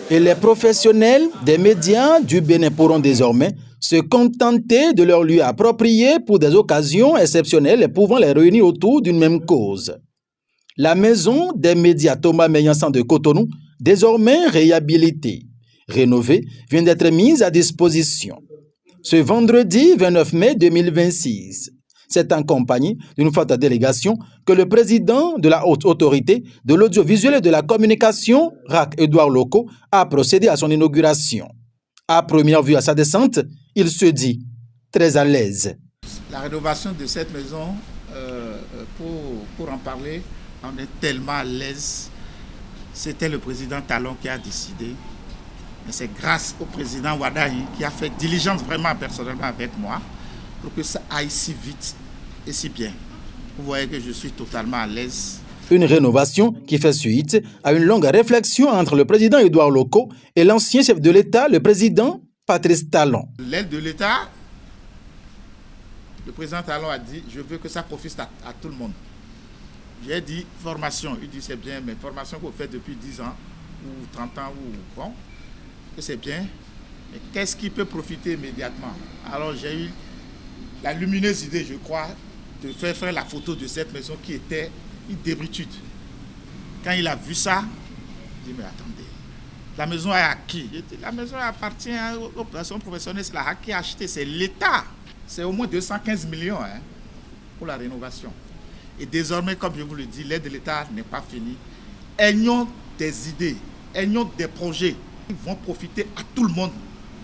Et les professionnels des médias du Bénin pourront désormais se contenter de leur lieu approprié pour des occasions exceptionnelles pouvant les réunir autour d'une même cause. La maison des médias Thomas Meillansan de Cotonou, désormais réhabilitée, rénovée, vient d'être mise à disposition. Ce vendredi 29 mai 2026, c'est en compagnie d'une forte délégation que le président de la haute autorité de l'audiovisuel et de la communication, RAC Édouard Loko, a procédé à son inauguration. À première vue à sa descente, il se dit très à l'aise. La rénovation de cette maison, pour en parler, on est tellement à l'aise. C'était le président Talon qui a décidé. Mais c'est grâce au président Wadahi qui a fait diligence vraiment personnellement avec moi pour que ça aille si vite et si bien. Vous voyez que je suis totalement à l'aise. Une rénovation qui fait suite à une longue réflexion entre le président Édouard Loko et l'ancien chef de l'État, le président Patrice Talon. L'aide de l'État, le président Talon a dit « je veux que ça profite à tout le monde ». J'ai dit « formation ». Il dit « c'est bien, mais formation que vous faites depuis 10 ans ou 30 ans ou bon, que c'est bien, mais qu'est-ce qui peut profiter immédiatement ?» Alors j'ai eu la lumineuse idée, je crois, de faire la photo de cette maison qui était une débritude. Quand il a vu ça, il dit « mais attendez, la maison est à qui ?» La maison appartient aux personnes professionnelles, c'est la RAC qui a acheté, c'est l'État. C'est au moins 215 millions pour la rénovation. Et désormais, comme je vous le dis, l'aide de l'État n'est pas finie. Ayons des idées, ayons des projets qui vont profiter à tout le monde.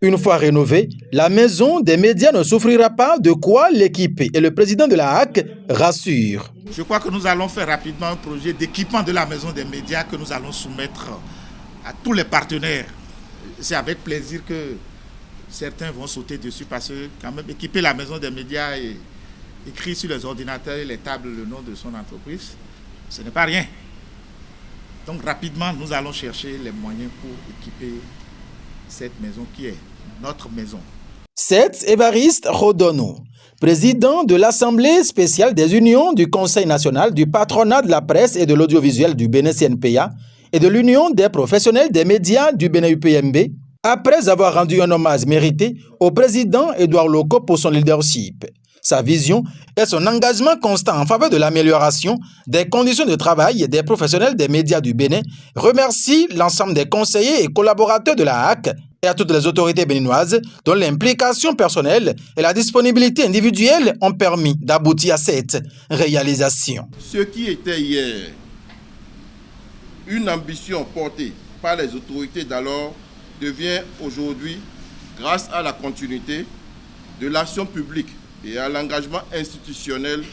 Une fois rénovée, la maison des médias ne souffrira pas de quoi l'équiper et le président de la HAC rassure. Je crois que nous allons faire rapidement un projet d'équipement de la maison des médias que nous allons soumettre à tous les partenaires. C'est avec plaisir que certains vont sauter dessus parce que quand même équiper la maison des médias et écrire sur les ordinateurs et les tables le nom de son entreprise, ce n'est pas rien. Donc rapidement, nous allons chercher les moyens pour équiper cette maison qui est notre maison. C'est Évariste Rodono, président de l'Assemblée spéciale des unions du Conseil national du patronat de la presse et de l'audiovisuel du Bénin CNPA et de l'Union des professionnels des médias du Bénin UPMB, après avoir rendu un hommage mérité au président Édouard Loko pour son leadership, sa vision et son engagement constant en faveur de l'amélioration des conditions de travail des professionnels des médias du Bénin, remercie l'ensemble des conseillers et collaborateurs de la HAC et à toutes les autorités béninoises dont l'implication personnelle et la disponibilité individuelle ont permis d'aboutir à cette réalisation. Ce qui était hier une ambition portée par les autorités d'alors devient aujourd'hui, grâce à la continuité de l'action publique et à l'engagement institutionnel,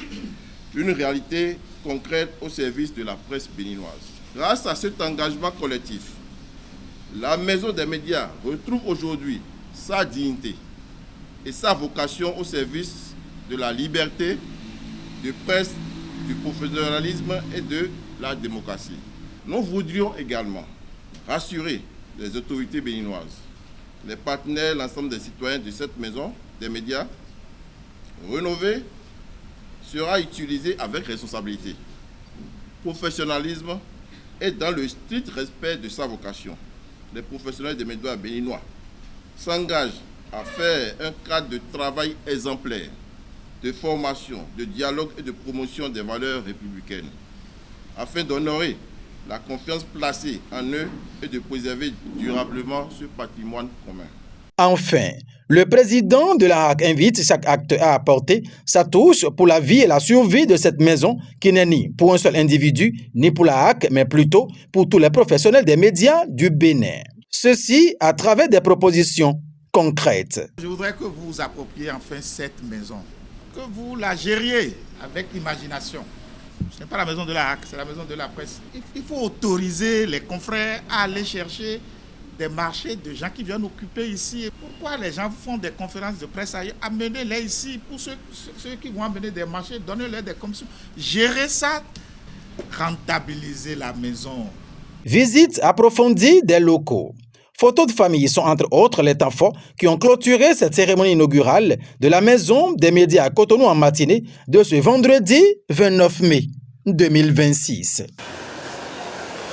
une réalité concrète au service de la presse béninoise. Grâce à cet engagement collectif, la Maison des médias retrouve aujourd'hui sa dignité et sa vocation au service de la liberté de presse, du professionnalisme et de la démocratie. Nous voudrions également rassurer les autorités béninoises, les partenaires, l'ensemble des citoyens de cette maison des médias rénovée sera utilisée avec responsabilité, professionnalisme et dans le strict respect de sa vocation. Les professionnels des médias béninois s'engagent à faire un cadre de travail exemplaire, de formation, de dialogue et de promotion des valeurs républicaines, afin d'honorer la confiance placée en eux et de préserver durablement ce patrimoine commun. Enfin, le président de la HAC invite chaque acteur à apporter sa touche pour la vie et la survie de cette maison qui n'est ni pour un seul individu, ni pour la HAC, mais plutôt pour tous les professionnels des médias du Bénin. Ceci à travers des propositions concrètes. Je voudrais que vous vous appropriez enfin cette maison, que vous la gériez avec imagination. Ce n'est pas la maison de la HAC, c'est la maison de la presse. Il faut autoriser les confrères à aller chercher des marchés de gens qui viennent occuper ici. Pourquoi les gens font des conférences de presse ailleurs? Amenez-les ici. Pour ceux qui vont amener des marchés, donnez-leur des commissions. Gérez ça, rentabiliser la maison. Visite approfondie des locaux. Photos de famille sont entre autres les temps forts qui ont clôturé cette cérémonie inaugurale de la Maison des médias à Cotonou en matinée de ce vendredi 29 mai 2026.